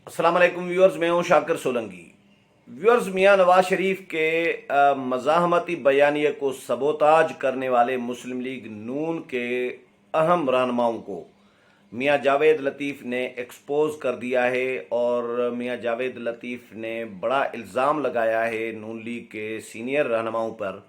अस्सलाम वालेकुम व्यूअर्स, मैं हूं शाकिर सोलंकी। व्यूअर्स, मियां नवाज शरीफ के मज़ाहमती बयानिए को सबोताज करने वाले मुस्लिम लीग नून के अहम रहनुमाओं को मियां जावेद लतीफ़ ने एक्सपोज कर दिया है और मियां जावेद लतीफ़ ने बड़ा इल्ज़ाम लगाया है नून लीग के सीनियर रहनुमाओं पर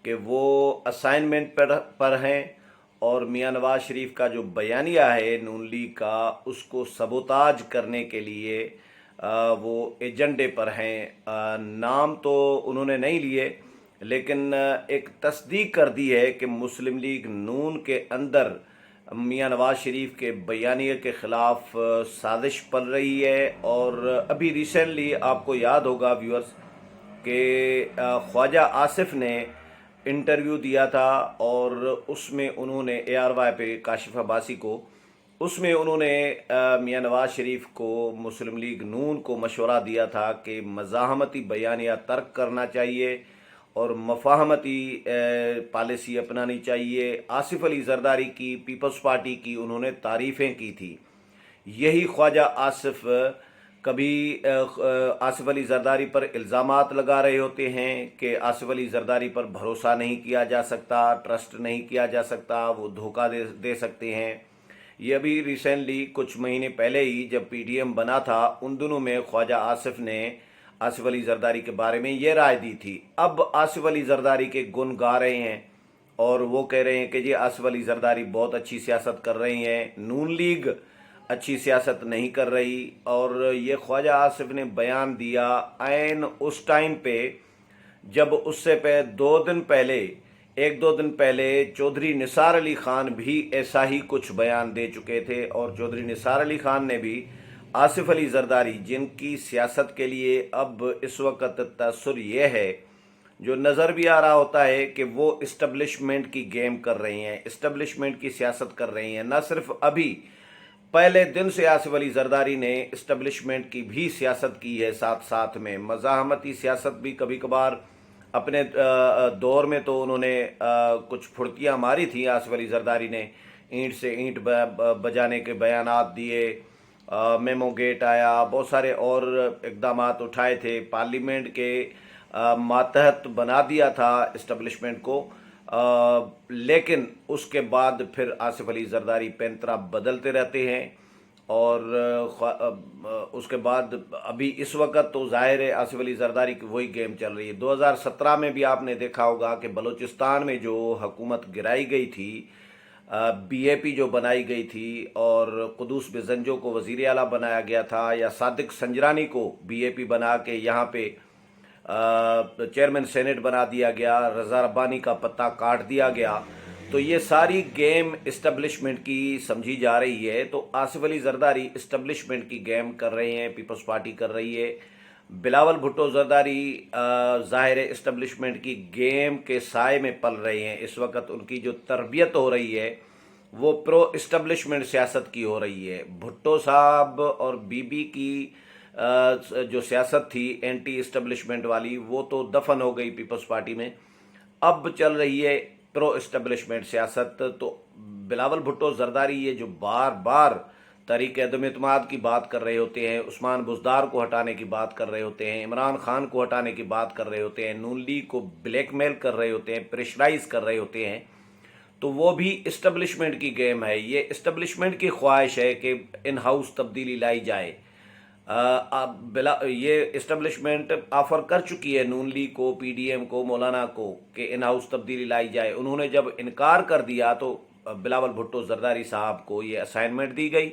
कि वो असाइनमेंट पर हैं और मियां नवाज शरीफ का जो बयानिया है नून लीग का उसको सबोताज करने के लिए वो एजेंडे पर हैं। नाम तो उन्होंने नहीं लिए, लेकिन एक तस्दीक कर दी है कि मुस्लिम लीग नून के अंदर मियां नवाज शरीफ के बयानिए के ख़िलाफ़ साजिश पल रही है। और अभी रिसेंटली आपको याद होगा व्यूअर्स कि ख्वाजा आसिफ ने इंटरव्यू दिया था और उसमें उन्होंने ARY पे काशिफ अब्बासी को उसमें उन्होंने मियां नवाज शरीफ को मुस्लिम लीग नून को मशवरा दिया था कि मज़ाहमती बयानिया तर्क करना चाहिए और मफाहमती पॉलिसी अपनानी चाहिए। आसिफ अली जरदारी की पीपल्स पार्टी की उन्होंने तारीफ़ें की थी। यही ख्वाजा आसिफ कभी आसिफ अली जरदारी पर इल्ज़ामात लगा रहे होते हैं कि आसिफ अली जरदारी पर भरोसा नहीं किया जा सकता, ट्रस्ट नहीं किया जा सकता, वो धोखा दे सकते हैं। ये अभी रिसेंटली कुछ महीने पहले ही जब PDM बना था, उन दिनों में ख्वाजा आसिफ ने आसिफ अली जरदारी के बारे में ये राय दी थी। अब आसिफ अली जरदारी के गुण गा रहे हैं और वो कह रहे हैं कि जी आसिफ अली जरदारी बहुत अच्छी सियासत कर रही हैं, नून लीग अच्छी सियासत नहीं कर रही। और ये ख्वाजा आसिफ ने बयान दिया ऐन उस टाइम पे जब उससे पे 2 दिन पहले, 1-2 दिन पहले चौधरी निसार अली खान भी ऐसा ही कुछ बयान दे चुके थे। और चौधरी निसार अली खान ने भी आसिफ अली जरदारी, जिनकी सियासत के लिए अब इस वक्त तअस्सुर ये है, जो नज़र भी आ रहा होता है कि वो इस्टब्लिशमेंट की गेम कर रही हैं, इस्टब्लिशमेंट की सियासत कर रही हैं। न सिर्फ अभी पहले दिन से आसिफ अली जरदारी ने इस्टब्लिशमेंट की भी सियासत की है, साथ साथ में मज़ाहमती सियासत भी कभी कभार अपने दौर में तो उन्होंने कुछ फुर्तियाँ मारी थी। आसिफ अली जरदारी ने ईंट से ईंट बजाने के बयानात दिए, मेमो गेट आया, बहुत सारे और इकदाम उठाए थे, पार्लियामेंट के मातहत बना दिया था इस्टब्लिशमेंट को। लेकिन उसके बाद फिर आसिफ अली जरदारी पैंतरा बदलते रहते हैं। और उसके बाद अभी इस वक्त तो जाहिर है आसिफ अली जरदारी की वही गेम चल रही है। 2017 में भी आपने देखा होगा कि बलूचिस्तान में जो हुकूमत गिराई गई थी, BAP जो बनाई गई थी और कुदूस बेजंजो को वज़ीर आला बनाया गया था, या सादिक संजरानी को BAP बना के यहाँ पे चेयरमैन सेनेट बना दिया गया, रज़ा रब्बानी का पत्ता काट दिया गया, तो ये सारी गेम इस्टब्लिशमेंट की समझी जा रही है। तो आसिफ अली जरदारी इस्टब्लिशमेंट की गेम कर रहे हैं, पीपल्स पार्टी कर रही है। बिलावल भुट्टो जरदारी ज़ाहिर इस्टब्लिशमेंट की गेम के साए में पल रहे हैं। इस वक्त उनकी जो तरबियत हो रही है वो प्रो इस्टब्लिशमेंट सियासत की हो रही है। भुट्टो साहब और बीबी की जो सियासत थी एंटी इस्टब्लिशमेंट वाली, वो तो दफन हो गई पीपल्स पार्टी में। अब चल रही है प्रो इस्टब्लिशमेंट सियासत। तो बिलावल भुट्टो जरदारी ये जो बार बार तहरीक अदम इत्मीनाद की बात कर रहे होते हैं, उस्मान बुज़दार को हटाने की बात कर रहे होते हैं, इमरान खान को हटाने की बात कर रहे होते हैं, नून लीग को ब्लैकमेल कर रहे होते हैं, प्रेशराइज कर रहे होते हैं, तो वो भी इस्टब्लिशमेंट की गेम है। ये इस्टब्लिशमेंट की ख्वाहिश है कि इन हाउस तब्दीली लाई जाए। ये इस्टब्लिशमेंट ऑफर कर चुकी है नून लीग को, PDM को, मौलाना को कि इन हाउस तब्दीली लाई जाए। उन्होंने जब इनकार कर दिया तो बिलावल भुट्टो जरदारी साहब को ये असाइनमेंट दी गई।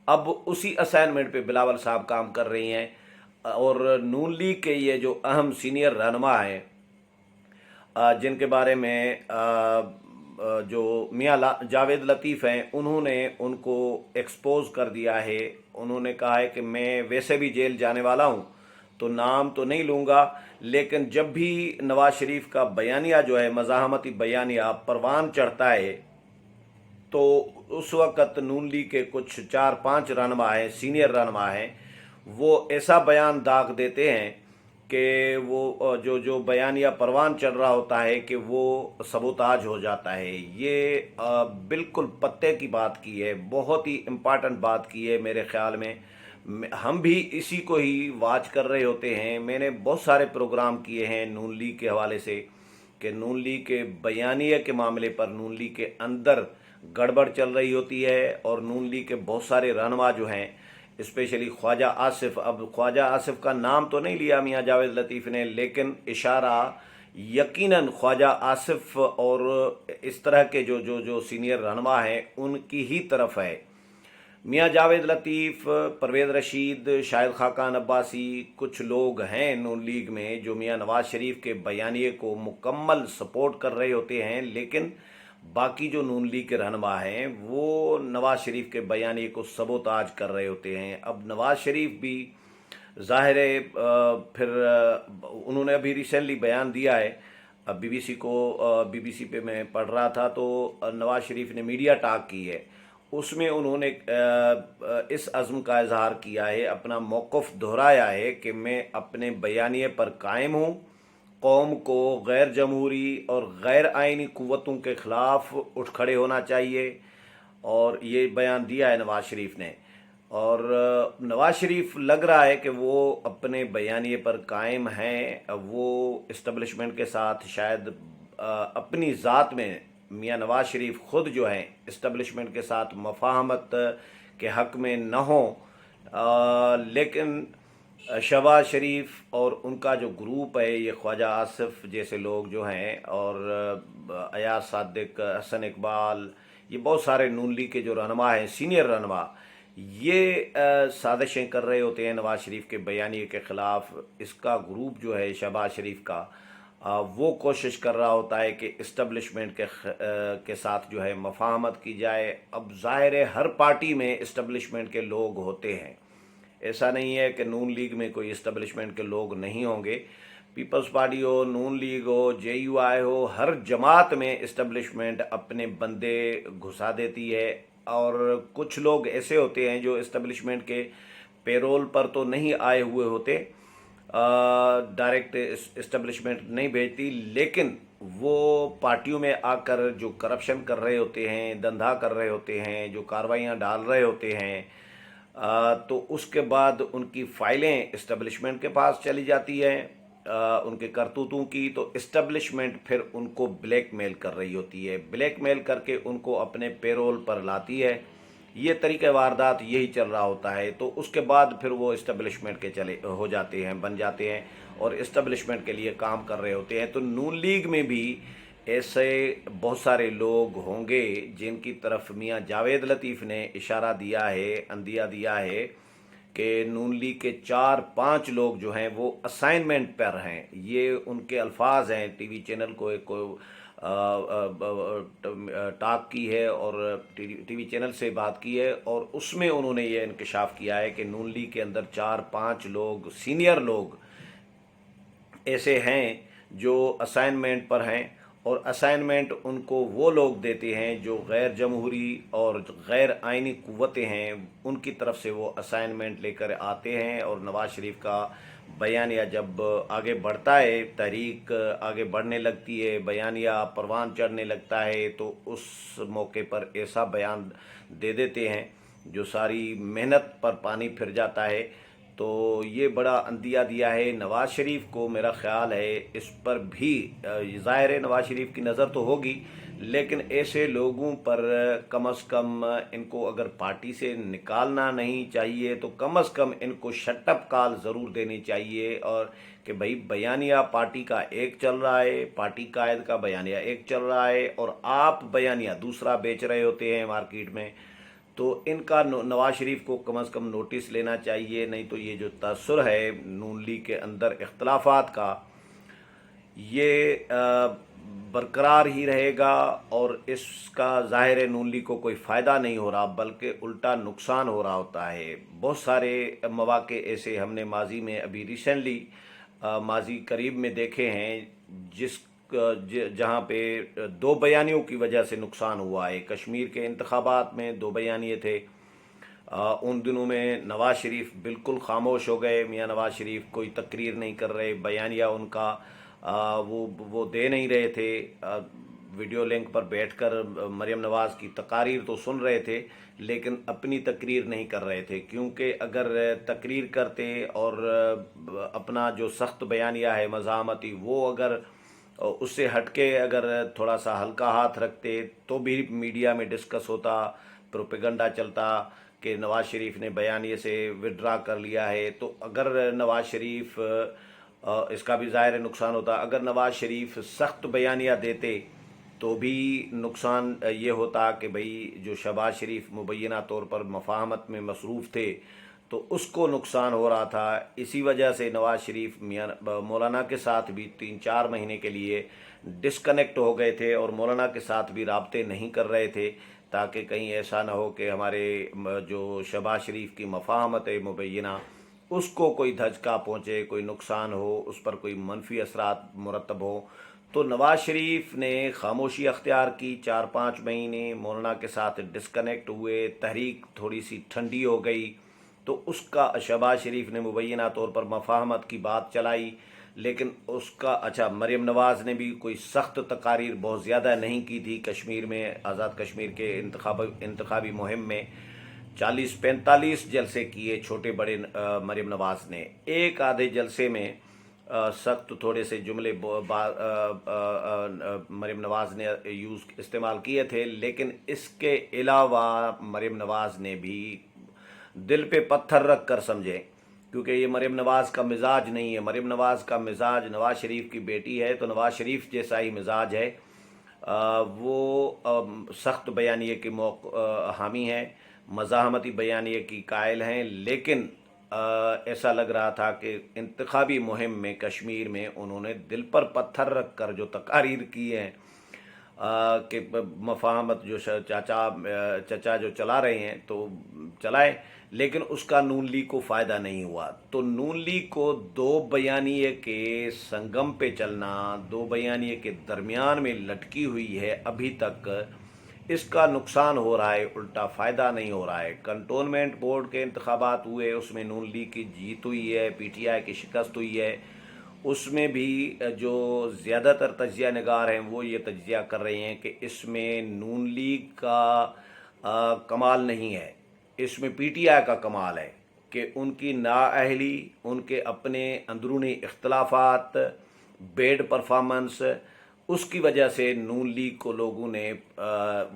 अब उसी असाइनमेंट पे बिलावल साहब काम कर रही हैं। और नून लीग के ये जो अहम सीनियर रहनुमा हैं, जिनके बारे में जो मियां जावेद लतीफ़ हैं, उन्होंने उनको एक्सपोज कर दिया है। उन्होंने कहा है कि मैं वैसे भी जेल जाने वाला हूं, तो नाम तो नहीं लूँगा, लेकिन जब भी नवाज शरीफ का बयानिया जो है मज़ाहमती बयानिया परवान चढ़ता है, तो उस वक़्त नून लीग के कुछ 4-5 रहनुमा हैं, सीनियर रहनुमा हैं, वो ऐसा बयान दाग देते हैं कि वो जो बयानिया परवान चढ़ रहा होता है कि वो सबोताज हो जाता है। ये बिल्कुल पत्ते की बात की है, बहुत ही इम्पॉर्टेंट बात की है मेरे ख्याल में। हम भी इसी को ही वाच कर रहे होते हैं। मैंने बहुत सारे प्रोग्राम किए हैं नून लीग के हवाले से कि नून लीग के बयानिया के मामले पर नून लीग के अंदर गड़बड़ चल रही होती है, और नून लीग के बहुत सारे रहनुमा जो हैं, स्पेशली ख्वाजा आसिफ, अब ख्वाजा आसिफ का नाम तो नहीं लिया मियाँ जावेद लतीफ़ ने, लेकिन इशारा यकीनन ख्वाजा आसिफ और इस तरह के जो जो जो सीनियर रहनुमा हैं उनकी ही तरफ है। मियाँ जावेद लतीफ़, परवेज़ रशीद, शाहिद खाकान अब्बासी, कुछ लोग हैं नून लीग में जो मियाँ नवाज शरीफ के बयानिए को मुकम्मल सपोर्ट कर रहे होते हैं, लेकिन बाकी जो नून लीग के रहनुमा हैं वो नवाज शरीफ के बयानिए को सबोताज कर रहे होते हैं। अब नवाज शरीफ भी ज़ाहिर है फिर उन्होंने अभी रिसेंटली बयान दिया है, अब बीबीसी पे मैं पढ़ रहा था तो नवाज शरीफ ने मीडिया टॉक की है, उसमें उन्होंने इस अज़्म का इजहार किया है, अपना मौक़िफ़ दोहराया है कि मैं अपने बयानिए पर कायम हूँ, कौम को गैर जमहूरी और गैर आइनी क़ुव्वतों के ख़िलाफ़ उठ खड़े होना चाहिए, और ये बयान दिया है नवाज शरीफ ने। और नवाज शरीफ लग रहा है कि वो अपने बयानिए पर कायम हैं, वो इस्टबलिशमेंट के साथ शायद अपनी ज़ात में मियाँ नवाज शरीफ ख़ुद जो हैं इस्टबलिशमेंट के साथ मफाहमत के हक़ में न हों, लेकिन शहबाज शरीफ और उनका जो ग्रुप है, ये ख्वाजा आसिफ जैसे लोग जो हैं, और अयाज सादिक, हसन इकबाल, ये बहुत सारे नून लीग के जो रहनुमा हैं, सीनियर रहनुमा, ये साजिशें कर रहे होते हैं नवाज शरीफ के बयानिए के ख़िलाफ़। इसका ग्रुप जो है शहबाज शरीफ का, वो कोशिश कर रहा होता है कि इस्टबलिशमेंट के साथ जो है मफाहमत की जाए। अब ज़ाहिर है हर पार्टी में इस्टबलिशमेंट के लोग होते हैं, ऐसा नहीं है कि नून लीग में कोई इस्टबलिशमेंट के लोग नहीं होंगे। पीपल्स पार्टी हो, नून लीग हो, JUI हो, हर जमात में इस्टबलिशमेंट अपने बंदे घुसा देती है, और कुछ लोग ऐसे होते हैं जो इस्टबलिशमेंट के पेरोल पर तो नहीं आए हुए होते, डायरेक्ट इस्टबलिशमेंट नहीं भेजती, लेकिन वो पार्टियों में आकर जो करप्शन कर रहे होते हैं, धंधा कर रहे होते हैं, जो कार्रवाइयाँ डाल रहे होते हैं, तो उसके बाद उनकी फ़ाइलें इस्टबलिशमेंट के पास चली जाती हैं उनके करतूतों की, तो इस्टबलिशमेंट फिर उनको ब्लैकमेल कर रही होती है, ब्लैकमेल करके उनको अपने पेरोल पर लाती है। ये तरीक़े वारदात यही चल रहा होता है, तो उसके बाद फिर वो इस्टबलिशमेंट के चले हो जाते हैं, बन जाते हैं, और इस्टबलिशमेंट के लिए काम कर रहे होते हैं। तो नून लीग में भी ऐसे बहुत सारे लोग होंगे जिनकी तरफ मियाँ जावेद लतीफ़ ने इशारा दिया है, अंदिया दिया है कि नून लीग के 4-5 लोग जो हैं वो असाइनमेंट पर हैं। ये उनके अल्फाज हैं, टीवी चैनल को एक टॉक की है और टीवी चैनल से बात की है, और उसमें उन्होंने ये इंकशाफ किया है कि नून लीग के अंदर 4-5 लोग, सीनियर लोग ऐसे हैं जो असाइनमेंट पर हैं, और असाइनमेंट उनको वो लोग देते हैं जो गैर जमहूरी और गैर आइनी क़ुव्वतें हैं, उनकी तरफ से वो असाइनमेंट लेकर आते हैं। और नवाज शरीफ का बयानिया जब आगे बढ़ता है, तहरीक आगे बढ़ने लगती है, बयानिया परवान चढ़ने लगता है, तो उस मौके पर ऐसा बयान दे देते हैं जो सारी मेहनत पर पानी फिर जाता है। तो ये बड़ा अंदिया दिया है नवाज शरीफ को। मेरा ख्याल है इस पर भी ज़ाहिर है नवाज शरीफ की नज़र तो होगी, लेकिन ऐसे लोगों पर कम अज़ कम इनको अगर पार्टी से निकालना नहीं चाहिए तो कम अज़ कम इनको शटअप कॉल ज़रूर देनी चाहिए, और कि भाई बयानिया पार्टी का एक चल रहा है, पार्टी कायद का बयानिया एक चल रहा है, और आप बयानिया दूसरा बेच रहे होते हैं मार्केट में, तो इनका नवाज शरीफ को कम अज़ कम नोटिस लेना चाहिए। नहीं तो ये जो तअस्सुर है नून लीग के अंदर इख्तलाफात का, ये बरकरार ही रहेगा, और इसका ज़ाहिर है नून लीग को कोई फ़ायदा नहीं हो रहा बल्कि उल्टा नुकसान हो रहा होता है। बहुत सारे मौक़े ऐसे हमने माजी में अभी रिसेंटली माजी करीब में देखे हैं जहाँ पे 2 बयानियों की वजह से नुकसान हुआ है। कश्मीर के इंतखाबात में 2 बयानिए थे, उन दिनों में नवाज शरीफ बिल्कुल खामोश हो गए, मियाँ नवाज शरीफ कोई तकरीर नहीं कर रहे, बयानिया उनका वो दे नहीं रहे थे। ویڈیو لنک پر بیٹھ کر مریم نواز کی تقاریر تو سن رہے تھے لیکن اپنی تقریر نہیں کر رہے تھے، کیونکہ اگر تقریر کرتے اور اپنا جو سخت بیانیہ ہے مزاحمتی وہ اگر اس سے ہٹ کے اگر تھوڑا سا ہلکا ہاتھ رکھتے تو بھی میڈیا میں ڈسکس ہوتا، پروپیگنڈا چلتا کہ نواز شریف نے بیانیے سے وڈرا کر لیا ہے۔ تو اگر نواز شریف اس کا بھی ظاہر نقصان ہوتا، اگر نواز شریف سخت بیانیہ دیتے تو بھی نقصان یہ ہوتا کہ بھئی جو شہباز شریف مبینہ طور پر مفاہمت میں مصروف تھے تو اس کو نقصان ہو رہا تھا۔ اسی وجہ سے نواز شریف مولانا کے ساتھ بھی 3-4 مہینے کے لیے ڈسکنیکٹ ہو گئے تھے اور مولانا کے ساتھ بھی رابطے نہیں کر رہے تھے، تاکہ کہیں ایسا نہ ہو کہ ہمارے جو شہباز شریف کی مفاہمت مبینہ اس کو کوئی دھچکا پہنچے، کوئی نقصان ہو، اس پر کوئی منفی اثرات مرتب ہو۔ تو نواز شریف نے خاموشی اختیار کی، 4-5 مہینے مولانا کے ساتھ ڈسکنیکٹ ہوئے، تحریک تھوڑی سی ٹھنڈی ہو گئی تو اس کا شہباز شریف نے مبینہ طور پر مفاہمت کی بات چلائی، لیکن اس کا مریم نواز نے بھی کوئی سخت تقاریر بہت زیادہ نہیں کی تھی کشمیر میں، آزاد کشمیر کے انتخابی مہم میں 40-45 جلسے کیے چھوٹے بڑے مریم نواز نے۔ ایک آدھے جلسے میں سخت تھوڑے سے جملے مریم نواز نے استعمال کیے تھے، لیکن اس کے علاوہ مریم نواز نے بھی دل پہ پتھر رکھ کر سمجھے، کیونکہ یہ مریم نواز کا مزاج نہیں ہے۔ مریم نواز کا مزاج نواز شریف کی بیٹی ہے تو نواز شریف جیسا ہی مزاج ہے، وہ سخت بیانیے کے حامی ہیں، مزاحمتی بیانیے کی قائل ہیں، لیکن ایسا لگ رہا تھا کہ انتخابی مہم میں کشمیر میں انہوں نے دل پر پتھر رکھ کر جو تقاریر کی ہیں کہ مفاہمت جو چچا جو چلا رہے ہیں تو چلائے، لیکن اس کا نون لیگ کو فائدہ نہیں ہوا۔ تو نون لیگ کو دو بیانیے کے سنگم پہ چلنا، دو بیانیے کے درمیان میں لٹکی ہوئی ہے ابھی تک، اس کا نقصان ہو رہا ہے، الٹا فائدہ نہیں ہو رہا ہے۔ کنٹونمنٹ بورڈ کے انتخابات ہوئے، اس میں نون لیگ کی جیت ہوئی ہے، پی ٹی آئی کی شکست ہوئی ہے، اس میں بھی جو زیادہ تر تجزیہ نگار ہیں وہ یہ تجزیہ کر رہے ہیں کہ اس میں نون لیگ کا کمال نہیں ہے، اس میں پی ٹی آئی کا کمال ہے کہ ان کی نااہلی، ان کے اپنے اندرونی اختلافات، بیڈ پرفارمنس، اس کی وجہ سے نون لیگ کو لوگوں نے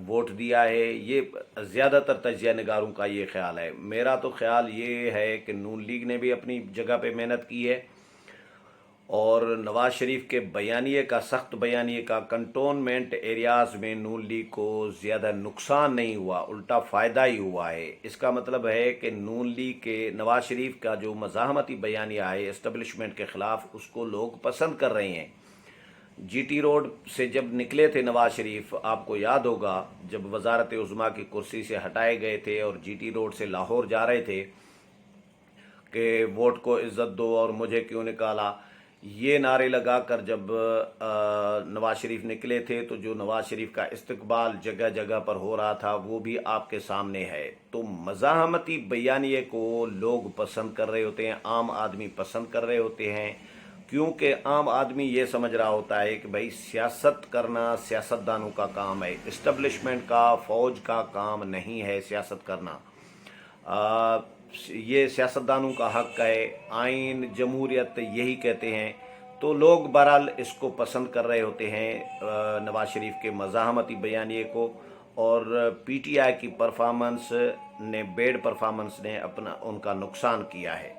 ووٹ دیا ہے۔ یہ زیادہ تر تجزیہ نگاروں کا یہ خیال ہے۔ میرا تو خیال یہ ہے کہ نون لیگ نے بھی اپنی جگہ پہ محنت کی ہے اور نواز شریف کے بیانیے کا، سخت بیانیے کا کنٹونمنٹ ایریاز میں نون لیگ کو زیادہ نقصان نہیں ہوا، الٹا فائدہ ہی ہوا ہے۔ اس کا مطلب ہے کہ نون لیگ کے نواز شریف کا جو مزاحمتی بیانیہ ہے اسٹیبلشمنٹ کے خلاف، اس کو لوگ پسند کر رہے ہیں۔ جی ٹی روڈ سے جب نکلے تھے نواز شریف، آپ کو یاد ہوگا جب وزارت عظمیٰ کی کرسی سے ہٹائے گئے تھے اور جی ٹی روڈ سے لاہور جا رہے تھے کہ ووٹ کو عزت دو اور مجھے کیوں نکالا، یہ نعرے لگا کر جب نواز شریف نکلے تھے تو جو نواز شریف کا استقبال جگہ جگہ پر ہو رہا تھا وہ بھی آپ کے سامنے ہے۔ تو مزاحمتی بیانیے کو لوگ پسند کر رہے ہوتے ہیں، عام آدمی پسند کر رہے ہوتے ہیں، کیونکہ عام آدمی یہ سمجھ رہا ہوتا ہے کہ بھائی سیاست کرنا سیاستدانوں کا کام ہے، اسٹیبلشمنٹ کا، فوج کا کام نہیں ہے سیاست کرنا، یہ سیاستدانوں کا حق ہے، آئین جمہوریت یہی کہتے ہیں۔ تو لوگ بہرحال اس کو پسند کر رہے ہوتے ہیں، نواز شریف کے مزاحمتی بیانیے کو، اور پی ٹی آئی کی پرفارمنس نے، بیڈ پرفارمنس نے ان کا نقصان کیا ہے۔